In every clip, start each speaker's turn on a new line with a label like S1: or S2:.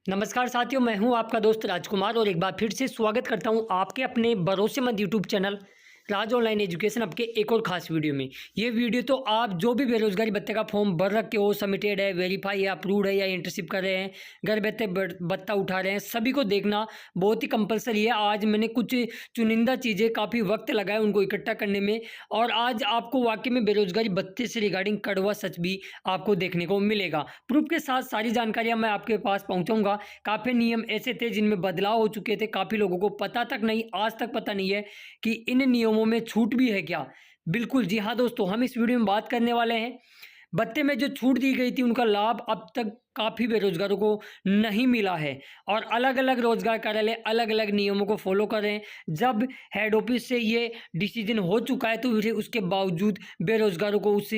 S1: नमस्कार साथियों, मैं हूं आपका दोस्त राजकुमार और एक बार फिर से स्वागत करता हूं आपके अपने भरोसेमंद यूट्यूब चैनल राज ऑनलाइन एजुकेशन आपके एक और खास वीडियो में। ये वीडियो तो आप जो भी बेरोजगारी भत्ते का फॉर्म भर रखे हो, सबमिटेड है, वेरीफाई है, अप्रूव्ड है या इंटर्नशिप कर रहे हैं, घर बैठे भत्ता उठा रहे हैं, सभी को देखना बहुत ही कंपलसरी है। आज मैंने कुछ चुनिंदा चीज़ें काफ़ी वक्त लगाया उनको इकट्ठा करने में, और आज आपको वाकई में बेरोजगारी भत्ते से रिगार्डिंग कड़वा सच भी आपको देखने को मिलेगा। प्रूफ के साथ सारी जानकारियाँ मैं आपके पास पहुँचाऊँगा। काफ़ी नियम ऐसे थे जिनमें बदलाव हो चुके थे, काफ़ी लोगों को पता तक नहीं, आज तक पता नहीं है कि इन नियमों में छूट भी है क्या। बिल्कुल जी हाँ दोस्तों, हम इस वीडियो में बात करने वाले हैं भत्ते में जो छूट दी गई थी उनका लाभ अब तक काफ़ी बेरोजगारों को नहीं मिला है, और अलग अलग रोजगार कार्यालय अलग अलग नियमों को फॉलो कर रहे हैं। जब हेड ऑफिस से ये डिसीजन हो चुका है तो फिर उसके बावजूद बेरोजगारों को उस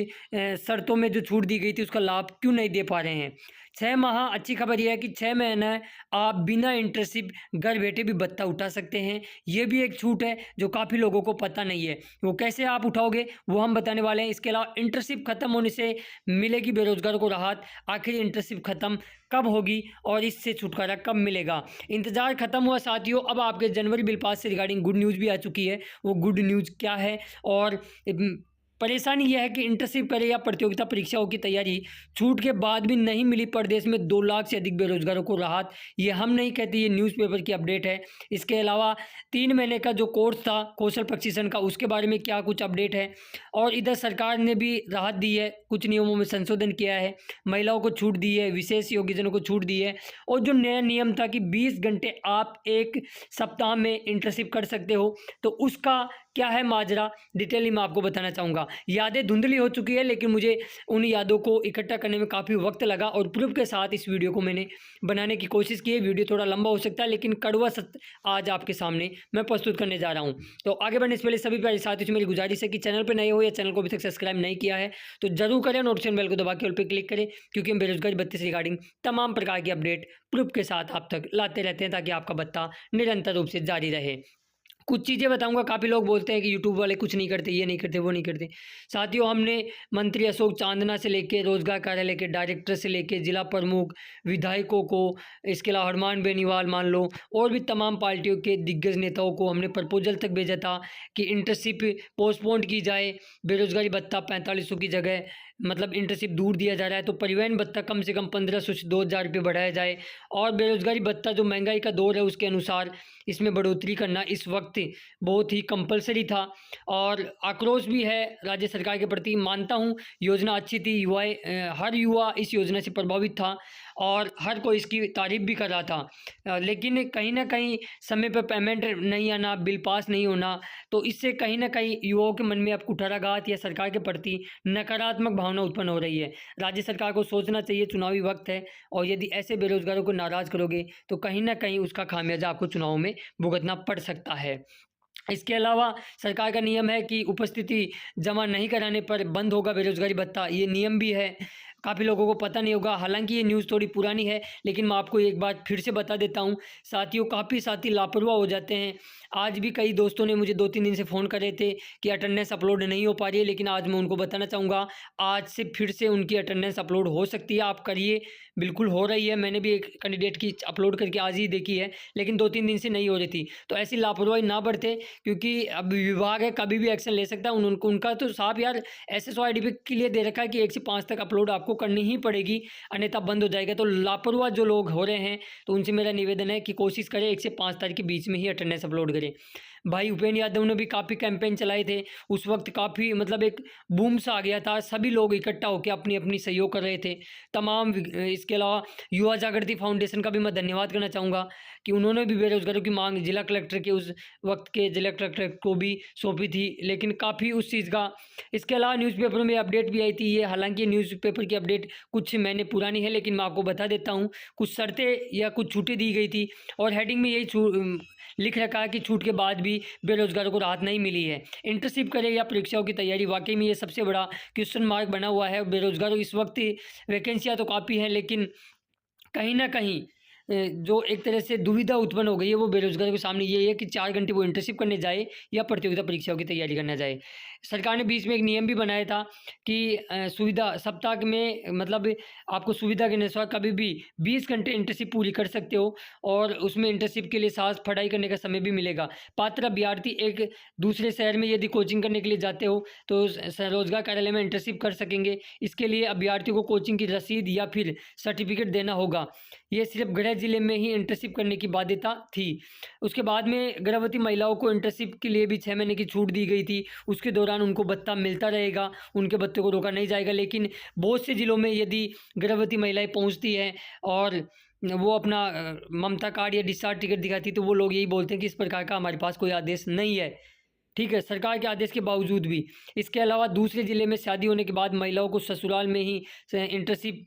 S1: शर्तों में जो छूट दी गई थी उसका लाभ क्यों नहीं दे पा रहे हैं। 6 माह, अच्छी खबर यह है कि 6 महीना आप बिना इंटर्नशिप घर बैठे भी भत्ता उठा सकते हैं। ये भी एक छूट है जो काफ़ी लोगों को पता नहीं है। वो कैसे आप उठाओगे वो हम बताने वाले हैं। इसके अलावा इंटर्नशिप खत्म होने से मिलेगी बेरोजगारों को राहत। आखिर इंटर्नशिप खत्म कब होगी और इससे छुटकारा कब मिलेगा? इंतजार खत्म हुआ साथियों, अब आपके जनवरी बिल पास से रिगार्डिंग गुड न्यूज़ भी आ चुकी है। वो गुड न्यूज़ क्या है? और परेशानी यह है कि इंटर्नशिप करें या प्रतियोगिता परीक्षाओं की तैयारी, छूट के बाद भी नहीं मिली प्रदेश में 2 लाख से अधिक बेरोजगारों को राहत। ये हम नहीं कहते, ये न्यूज़पेपर की अपडेट है। इसके अलावा 3 महीने का जो कोर्स था कौशल प्रशिक्षण का, उसके बारे में क्या कुछ अपडेट है। और इधर सरकार ने भी राहत दी है, कुछ नियमों में संशोधन किया है, महिलाओं को छूट दी है, विशेष योग्यजनों को छूट दी है। और जो नया नियम था कि 20 घंटे आप एक सप्ताह में इंटर्नशिप कर सकते हो, तो उसका क्या है माजरा, डिटेल मैं आपको बताना चाहूँगा। यादें धुंधली हो चुकी है, लेकिन मुझे उन यादों को इकट्ठा करने में काफ़ी वक्त लगा और प्रूफ के साथ इस वीडियो को मैंने बनाने की कोशिश की है। वीडियो थोड़ा लंबा हो सकता है, लेकिन कड़वा सत्य आज आपके सामने मैं प्रस्तुत करने जा रहा हूँ। तो आगे बढ़ने से पहले सभी प्यारे साथियों से मेरी गुजारिश है कि चैनल पर नए हो या चैनल को अभी तक सब्सक्राइब नहीं किया है तो जरूर करें, नोटिफिकेशन बेल को दबा के ऑल पे क्लिक करें, क्योंकि हम बेरोजगारी भत्ते से रिगार्डिंग तमाम प्रकार की अपडेट प्रूफ के साथ आप तक लाते रहते हैं, ताकि आपका भत्ता निरंतर रूप से जारी रहे। कुछ चीज़ें बताऊंगा। काफ़ी लोग बोलते हैं कि यूट्यूब वाले कुछ नहीं करते, ये नहीं करते, वो नहीं करते। साथियों, हमने मंत्री अशोक चांदना से लेके रोजगार कार्यालय के डायरेक्टर से लेके जिला प्रमुख, विधायकों को, इसके अलावा हरमान बेनीवाल मान लो, और भी तमाम पार्टियों के दिग्गज नेताओं को हमने प्रपोजल तक भेजा था कि इंटर्नशिप पोस्टपोन की जाए, बेरोजगारी भत्ता 4500 की जगह मतलब इंटर्नशिप दूर दिया जा रहा है तो परिवहन भत्ता कम से कम 1500 से 2000 रुपये बढ़ाया जाए, और बेरोजगारी भत्ता जो महंगाई का दौर है उसके अनुसार इसमें बढ़ोतरी करना इस वक्त बहुत ही कंपलसरी था। और आक्रोश भी है राज्य सरकार के प्रति। मानता हूँ योजना अच्छी थी, हर युवा इस योजना से प्रभावित था और हर कोई इसकी तारीफ भी कर रहा था, लेकिन कहीं ना कहीं समय पर पेमेंट नहीं आना, बिल पास नहीं होना, तो इससे कहीं ना कहीं युवाओं के मन में अब कुठाराघात या सरकार के प्रति नकारात्मक भावना उत्पन्न हो रही है। राज्य सरकार को सोचना चाहिए, चुनावी वक्त है, और यदि ऐसे बेरोजगारों को नाराज करोगे तो कहीं ना कहीं उसका खामियाजा आपको चुनाव में भुगतना पड़ सकता है। इसके अलावा सरकार का नियम है कि उपस्थिति जमा नहीं कराने पर बंद होगा बेरोजगारी भत्ता, ये नियम भी है। काफ़ी लोगों को पता नहीं होगा, हालांकि ये न्यूज़ थोड़ी पुरानी है, लेकिन मैं आपको एक बार फिर से बता देता हूँ। साथियों, काफ़ी साथी लापरवाह हो जाते हैं। आज भी कई दोस्तों ने मुझे 2-3 दिन से फ़ोन कर रहे थे कि अटेंडेंस अपलोड नहीं हो पा रही है, लेकिन आज मैं उनको बताना चाहूँगा आज से फिर से उनकी अटेंडेंस अपलोड हो सकती है। आप करिए, बिल्कुल हो रही है। मैंने भी एक कैंडिडेट की अपलोड करके आज ही देखी है, लेकिन 2-3 दिन से नहीं हो रही थी। तो ऐसी लापरवाही ना बरतें, क्योंकि अब विभाग है, कभी भी एक्शन ले सकता है। उनका तो साफ यार एसएसओ आईडीपी के लिए दे रखा है कि 1 से 5 तक अपलोड आपको करनी ही पड़ेगी, अन्यथा बंद हो जाएगा। तो लापरवाह जो लोग हो रहे हैं तो उनसे मेरा निवेदन है कि कोशिश करें 1 से 5 तारीख के बीच में ही अटेंडेंस अपलोड करें। भाई उपेंद्र यादव ने भी काफ़ी कैंपेन चलाए थे, उस वक्त काफ़ी मतलब एक बूम सा आ गया था, सभी लोग इकट्ठा होकर अपनी अपनी सहयोग कर रहे थे तमाम। इसके अलावा युवा जागृति फाउंडेशन का भी मैं धन्यवाद करना चाहूँगा कि उन्होंने भी बेरोजगारों की मांग जिला कलेक्टर के उस वक्त के जिला कलेक्टर को भी सौंपी थी, लेकिन काफ़ी उस चीज़ का। इसके अलावा न्यूज़पेपर में अपडेट भी आई थी ये, हालांकि न्यूज़पेपर की अपडेट कुछ महीने पुरानी है, लेकिन मैं आपको बता देता हूँ कुछ शर्तें या कुछ छूटें दी गई थी, और हेडिंग में यही लिख रखा है कि छूट के बाद भी बेरोजगारों को राहत नहीं मिली है। इंटर्नशिप करें या परीक्षाओं की तैयारी, वाकई में ये सबसे बड़ा क्वेश्चन मार्क बना हुआ है। बेरोजगारों इस वक्त वैकेंसियाँ तो काफ़ी हैं, लेकिन कहीं ना कहीं जो एक तरह से दुविधा उत्पन्न हो गई है वो बेरोजगारों के सामने ये है कि 4 घंटे वो इंटर्नशिप करने जाए या प्रतियोगिता परीक्षाओं की तैयारी करना जाए। सरकार ने बीच में एक नियम भी बनाया था कि सुविधा सप्ताह में मतलब आपको सुविधा के अनुसार कभी भी 20 घंटे इंटर्नशिप पूरी कर सकते हो और उसमें इंटर्नशिप के लिए साथ पढ़ाई करने का समय भी मिलेगा। पात्र अभ्यर्थी एक दूसरे शहर में यदि कोचिंग करने के लिए जाते हो तो रोजगार कार्यालय में इंटर्नशिप कर सकेंगे। इसके लिए अभ्यर्थियों को कोचिंग की रसीद या फिर सर्टिफिकेट देना होगा। ये सिर्फ गृह जिले में ही इंटर्नशिप करने की बाध्यता थी। उसके बाद में गर्भवती महिलाओं को इंटर्नशिप के लिए भी 6 महीने की छूट दी गई थी। उसके दौरान उनको भत्ता मिलता रहेगा, उनके भत्ते को रोका नहीं जाएगा। लेकिन बहुत से ज़िलों में यदि गर्भवती महिलाएं पहुंचती हैं और वो अपना ममता कार्ड या डिस्चार्ज टिकट दिखाती तो वो लोग यही बोलते हैं कि इस प्रकार का हमारे पास कोई आदेश नहीं है। ठीक है, सरकार के आदेश के बावजूद भी। इसके अलावा दूसरे ज़िले में शादी होने के बाद महिलाओं को ससुराल में ही इंटर्नशिप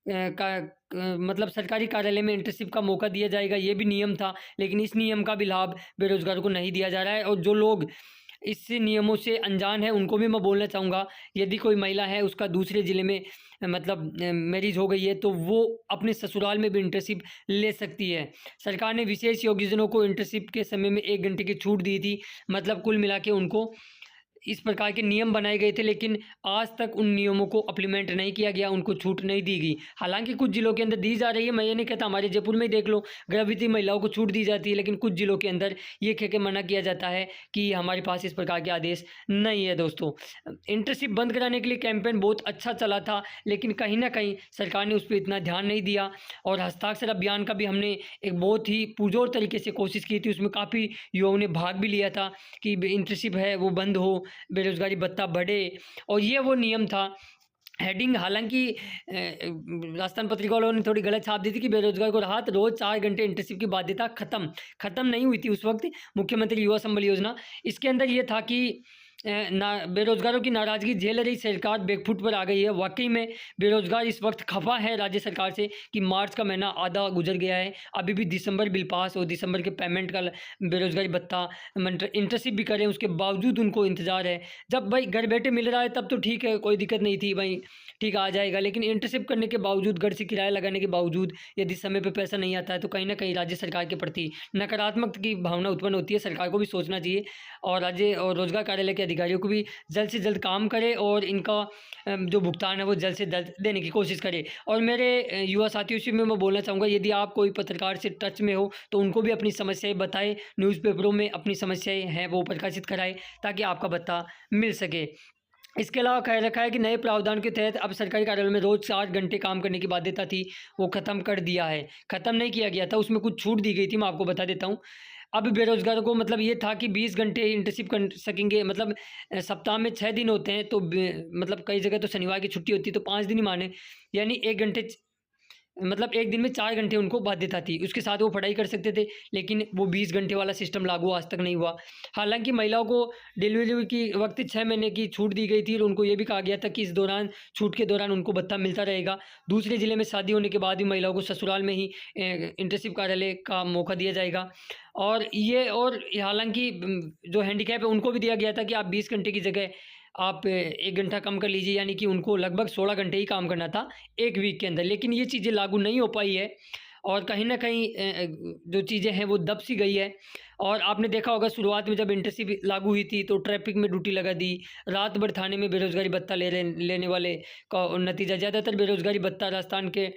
S1: मतलब सरकारी कार्यालय में इंटर्नशिप का मौका दिया जाएगा, ये भी नियम था। लेकिन इस नियम का भी लाभ बेरोजगारों को नहीं दिया जा रहा है। और जो लोग इस नियमों से अनजान है उनको भी मैं बोलना चाहूँगा, यदि कोई महिला है उसका दूसरे ज़िले में मतलब मैरिज हो गई है तो वो अपने ससुराल में भी इंटर्नशिप ले सकती है। सरकार ने विशेष योग्यजनों को इंटर्नशिप के समय में 1 घंटे की छूट दी थी। मतलब कुल मिला के उनको इस प्रकार के नियम बनाए गए थे, लेकिन आज तक उन नियमों को इम्प्लीमेंट नहीं किया गया, उनको छूट नहीं दी गई। हालांकि कुछ ज़िलों के अंदर दी जा रही है, मैं ये नहीं कहता, हमारे जयपुर में ही देख लो, गर्भवती महिलाओं को छूट दी जाती है, लेकिन कुछ ज़िलों के अंदर ये कह के मना किया जाता है कि हमारे पास इस प्रकार के आदेश नहीं है। दोस्तों, इंटर्नशिप बंद कराने के लिए कैंपेन बहुत अच्छा चला था, लेकिन कहीं ना कहीं सरकार ने उस पर इतना ध्यान नहीं दिया। और हस्ताक्षर अभियान का भी हमने एक बहुत ही पुरजोर तरीके से कोशिश की थी, उसमें काफ़ी युवाओं ने भाग भी लिया था कि इंटर्नशिप है वो बंद हो, बेरोजगारी भत्ता बढ़े। और ये वो नियम था। हेडिंग हालांकि राजस्थान पत्रिका वालों ने थोड़ी गलत छाप दी थी कि बेरोजगार को राहत, रोज 4 घंटे इंटर्नशिप की बाध्यता खत्म नहीं हुई थी उस वक्त मुख्यमंत्री युवा संबल योजना। इसके अंदर ये था कि ना बेरोजगारों की नाराजगी झेल रही सरकार बैकफुट पर आ गई है। वाकई में बेरोजगार इस वक्त खफा है राज्य सरकार से कि मार्च का महीना आधा गुजर गया है, अभी भी दिसंबर बिल पास और दिसंबर के पेमेंट का बेरोजगारी भत्ता इंटर्नशिप भी करें, उसके बावजूद उनको इंतज़ार है। जब भाई घर बैठे मिल रहा है तब तो ठीक है, कोई दिक्कत नहीं थी भाई, ठीक आ जाएगा। लेकिन इंटर्नशिप करने के बावजूद, घर से किराया लगाने के बावजूद यदि समय पे पैसा नहीं आता है तो कहीं ना कहीं राज्य सरकार के प्रति नकारात्मक की भावना उत्पन्न होती है। सरकार को भी सोचना चाहिए और राज्य और रोजगार कार्यालय के अधिकारियों को भी जल्द से जल्द काम करे और इनका जो भुगतान है वो जल्द से जल्द देने की कोशिश करे। और मेरे युवा साथियों से मैं बोलना चाहूँगा, यदि आप कोई पत्रकार से टच में हो तो उनको भी अपनी समस्याएं बताएं, न्यूज़पेपरों में अपनी समस्याएं हैं वो प्रकाशित कराएं ताकि आपका भत्ता मिल सके। इसके अलावा कह रखा है कि नए प्रावधान के तहत अब सरकारी कार्यालय में रोज 4 घंटे काम करने की बाध्यता थी वो ख़त्म कर दिया है। ख़त्म नहीं किया गया था, उसमें कुछ छूट दी गई थी, मैं आपको बता देता हूँ। अब बेरोजगारों को मतलब ये था कि 20 घंटे इंटर्नशिप कर सकेंगे। मतलब सप्ताह में 6 दिन होते हैं तो मतलब कई जगह तो शनिवार की छुट्टी होती है तो 5 दिन ही माने, यानी 1 घंटे मतलब एक दिन में 4 घंटे उनको बाध्यता थी, उसके साथ वो पढ़ाई कर सकते थे। लेकिन वो 20 घंटे वाला सिस्टम लागू आज तक नहीं हुआ। हालांकि महिलाओं को डिलीवरी की वक्त 6 महीने की छूट दी गई थी और उनको ये भी कहा गया था कि इस दौरान छूट के दौरान उनको भत्ता मिलता रहेगा। दूसरे ज़िले में शादी होने के बाद भी महिलाओं को ससुराल में ही इंटर्नशिप कार्यालय का मौका दिया जाएगा। और ये और हालांकि जो हैंडीकैप है उनको भी दिया गया था कि आप 20 घंटे की जगह आप 1 घंटा कम कर लीजिए, यानी कि उनको लगभग 16 घंटे ही काम करना था 1 वीक के अंदर। लेकिन ये चीज़ें लागू नहीं हो पाई है और कहीं न कहीं जो चीज़ें हैं वो दब सी गई है। और आपने देखा होगा शुरुआत में जब इंटर्नशिप लागू हुई थी तो ट्रैफिक में ड्यूटी लगा दी, रात भर थाने में बेरोज़गारी भत्ता लेने वाले का नतीजा ज़्यादातर बेरोज़गारी भत्ता राजस्थान के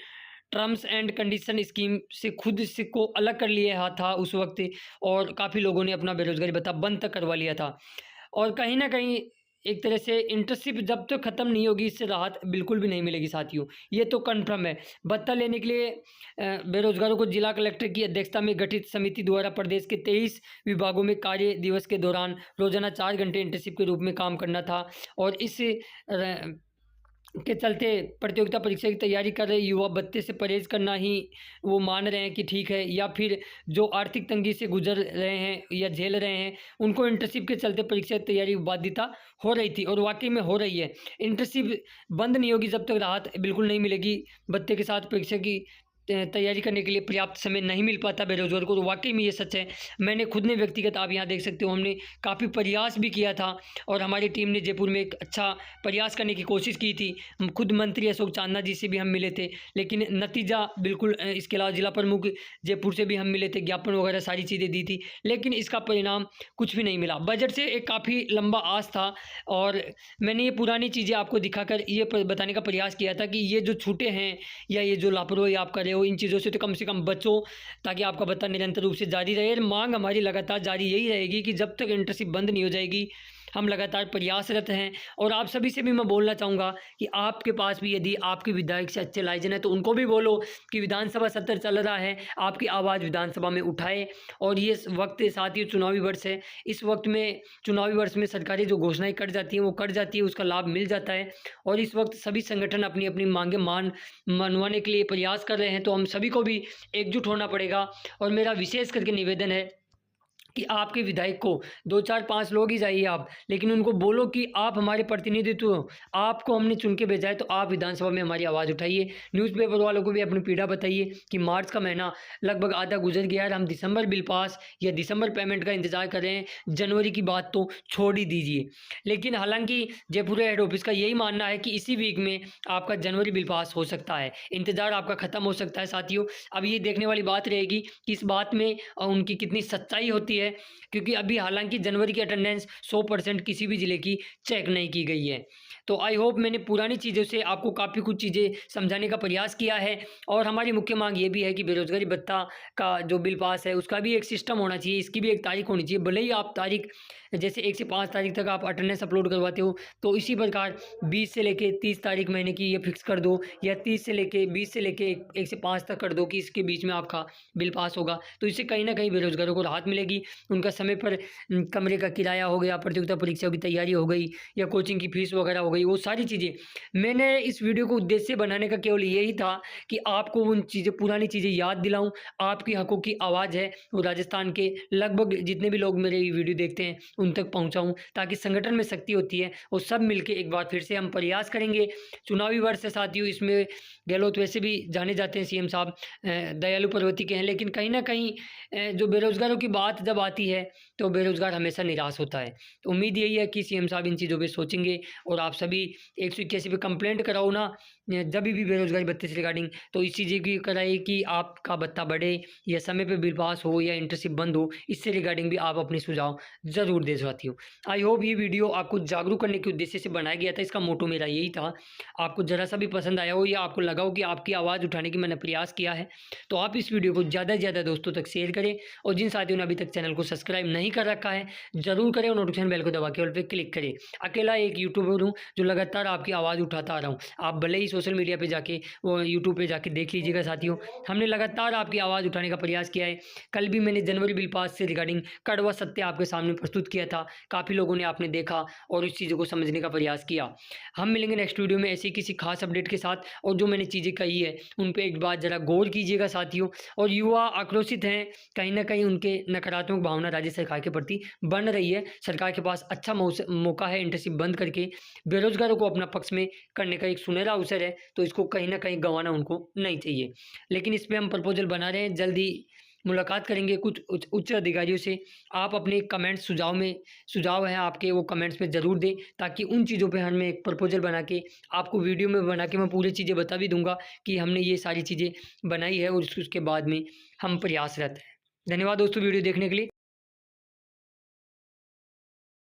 S1: टर्म्स एंड कंडीशन स्कीम से खुद से को अलग कर लिया था उस वक्त। और काफ़ी लोगों ने अपना बेरोज़गारी भत्ता बंद तक करवा लिया था। और कहीं न कहीं एक तरह से इंटर्नशिप जब तक ख़त्म नहीं होगी इससे राहत बिल्कुल भी नहीं मिलेगी साथियों, ये तो कन्फर्म है। भत्ता लेने के लिए बेरोजगारों को जिला कलेक्टर की अध्यक्षता में गठित समिति द्वारा प्रदेश के 23 विभागों में कार्य दिवस के दौरान रोजाना 4 घंटे इंटर्नशिप के रूप में काम करना था। और इस के चलते प्रतियोगिता परीक्षा की तैयारी कर रहे युवा भत्ते से परहेज करना ही वो मान रहे हैं कि ठीक है, या फिर जो आर्थिक तंगी से गुजर रहे हैं या झेल रहे हैं उनको इंटर्नशिप के चलते परीक्षा की तैयारी बाध्यता हो रही थी और वाकई में हो रही है। इंटर्नशिप बंद नहीं होगी जब तक राहत बिल्कुल नहीं मिलेगी। भत्ते के साथ परीक्षा की तैयारी करने के लिए पर्याप्त समय नहीं मिल पाता बेरोज़गार को, तो वाक़ई में ये सच है। मैंने खुद ने व्यक्तिगत, आप यहाँ देख सकते हो, हमने काफ़ी प्रयास भी किया था और हमारी टीम ने जयपुर में एक अच्छा प्रयास करने की कोशिश की थी। खुद मंत्री अशोक चांदना जी से भी हम मिले थे, लेकिन नतीजा बिल्कुल इसके अलावा जिला प्रमुख जयपुर से भी हम मिले थे, ज्ञापन वगैरह सारी चीज़ें दी थी, लेकिन इसका परिणाम कुछ भी नहीं मिला। बजट से एक काफ़ी लंबा आस था और मैंने ये पुरानी चीज़ें आपको दिखाकर ये बताने का प्रयास किया था कि ये जो छूटे हैं या ये जो लापरवाही आप कर रहे हो, इन चीज़ों से कम बचो, ताकि आपका भत्ता निरंतर रूप से जारी रहे। मांग हमारी लगातार जारी यही रहेगी कि जब तक इंटर्नशिप बंद नहीं हो जाएगी, हम लगातार प्रयासरत हैं। और आप सभी से भी मैं बोलना चाहूँगा कि आपके पास भी यदि आपके विधायक से अच्छे लाइजन है, तो उनको भी बोलो कि विधानसभा सत्र चल रहा है, आपकी आवाज़ विधानसभा में उठाए। और ये वक्त साथ ही चुनावी वर्ष है, इस वक्त में चुनावी वर्ष में सरकारें जो घोषणाएं कर जाती हैं वो कर जाती है, उसका लाभ मिल जाता है। और इस वक्त सभी संगठन अपनी अपनी मांगें मनवाने के लिए प्रयास कर रहे हैं, तो हम सभी को भी एकजुट होना पड़ेगा। और मेरा विशेष करके निवेदन है कि आपके विधायक को 2, 4, 5 लोग ही चाहिए आप, लेकिन उनको बोलो कि आप हमारे प्रतिनिधित्व हो, आपको हमने चुन के भेजा है, तो आप विधानसभा में हमारी आवाज़ उठाइए। न्यूज़पेपर वालों को भी अपनी पीड़ा बताइए कि मार्च का महीना लगभग आधा गुजर गया है, हम दिसंबर बिल पास या दिसंबर पेमेंट का इंतजार कर रहे हैं, जनवरी की बात तो छोड़ ही दीजिए। लेकिन हालांकि जयपुर हेड ऑफिस का यही मानना है कि इसी वीक में आपका जनवरी बिल पास हो सकता है, इंतज़ार आपका ख़त्म हो सकता है। साथियों, अब ये देखने वाली बात रहेगी कि इस बात में उनकी कितनी सच्चाई होती है, क्योंकि अभी हालांकि जनवरी की अटेंडेंस 100% किसी भी ज़िले की चेक नहीं की गई है। तो आई होप मैंने पुरानी चीज़ों से आपको काफ़ी कुछ चीज़ें समझाने का प्रयास किया है। और हमारी मुख्य मांग ये भी है कि बेरोज़गारी भत्ता का जो बिल पास है उसका भी एक सिस्टम होना चाहिए, इसकी भी एक तारीख होनी चाहिए। भले ही आप तारीख जैसे 1 से 5 तारीख तक आप अटेंडेंस अपलोड करवाते हो, तो इसी प्रकार 20 से लेके 30 तारीख महीने की ये फिक्स कर दो, या 30 से लेके 20 से लेके 1 से 5 तक कर दो कि इसके बीच में आपका बिल पास होगा। तो इससे कहीं ना कहीं बेरोज़गारों को राहत मिलेगी, उनका समय पर कमरे का किराया हो गया, प्रतियोगिता परीक्षाओं की तैयारी हो गई, या कोचिंग की फीस वगैरह हो गई, वो सारी चीज़ें। मैंने इस वीडियो को उद्देश्य बनाने का केवल यही था कि आपको उन चीज़ें, पुरानी चीज़ें याद दिलाऊं। आपकी हकों की आवाज़ है वो राजस्थान के लगभग जितने भी लोग मेरे वीडियो देखते हैं उन तक पहुंचाऊं, ताकि संगठन में शक्ति होती है और सब मिलके एक बार फिर से हम प्रयास करेंगे। चुनावी वर्ष से साथियों, इसमें गहलोत वैसे भी जाने जाते हैं, सीएम साहब दयालु प्रवृत्ति के हैं, लेकिन कहीं ना कहीं जो बेरोज़गारों की बात जब आती है तो बेरोज़गार हमेशा निराश होता है। तो उम्मीद यही है कि सीएम साहब इन चीज़ों पे सोचेंगे और आप सभी 181 पे कंप्लेंट कराओ ना जब भी बेरोज़गारी भत्ते से रिगार्डिंग, तो इस चीज़ें की कराइए कि आपका भत्ता बढ़े या समय पे बिल पास हो या इंटर्नशिप बंद हो, इससे रिगार्डिंग भी आप अपने सुझाव ज़रूर दे सकती हो। आई होप ये वीडियो आपको जागरूक करने के उद्देश्य से बनाया गया था, इसका मोटो मेरा यही था। आपको ज़रा सा भी पसंद आया हो या आपको लगा हो कि आपकी आवाज़ उठाने की मैंने प्रयास किया है, तो आप इस वीडियो को ज़्यादा से ज़्यादा दोस्तों तक शेयर करें। और जिन साथियों ने अभी तक चैनल को सब्सक्राइब नहीं कर रखा है, ज़रूर करें और नोटिफिकेशन बेल को दबा के ऑल पे क्लिक करें। अकेला एक यूट्यूबर हूँ जो लगातार आपकी आवाज़ उठाता आ रहा हूँ। आप भले ही सोशल मीडिया पे जाके वो यूट्यूब पे जाके देख लीजिएगा साथियों, हमने लगातार आपकी आवाज़ उठाने का प्रयास किया है। कल भी मैंने जनवरी बिल पास से रिगार्डिंग कड़वा सत्य आपके सामने प्रस्तुत किया था, काफ़ी लोगों ने आपने देखा और इस चीज़ों को समझने का प्रयास किया। हम मिलेंगे नेक्स्ट वीडियो में ऐसी किसी खास अपडेट के साथ, और जो मैंने चीज़ें कही है उन पर एक बार ज़रा गौर कीजिएगा साथियों। और युवा आक्रोशित हैं, कहीं ना कहीं उनके नकारात्मक भावना राज्य सरकार के प्रति बन रही है। सरकार के पास अच्छा मौका है इंटर्नशिप बंद करके बेरोजगारों को अपना पक्ष में करने का एक सुनहरा अवसर है, तो इसको कहीं ना कहीं गंवाना उनको नहीं चाहिए। लेकिन इस पर हम प्रपोजल बना रहे हैं, जल्दी मुलाकात करेंगे कुछ उच्च अधिकारियों से। आप अपने कमेंट्स सुझाव हैं आपके, वो कमेंट्स में ज़रूर दें, ताकि उन चीज़ों पे हमें एक प्रपोजल बना के आपको वीडियो में बना के मैं पूरी चीज़ें बता भी दूंगा कि हमने ये सारी चीज़ें बनाई है और उसके बाद में हम प्रयासरत हैं। धन्यवाद दोस्तों वीडियो देखने के लिए।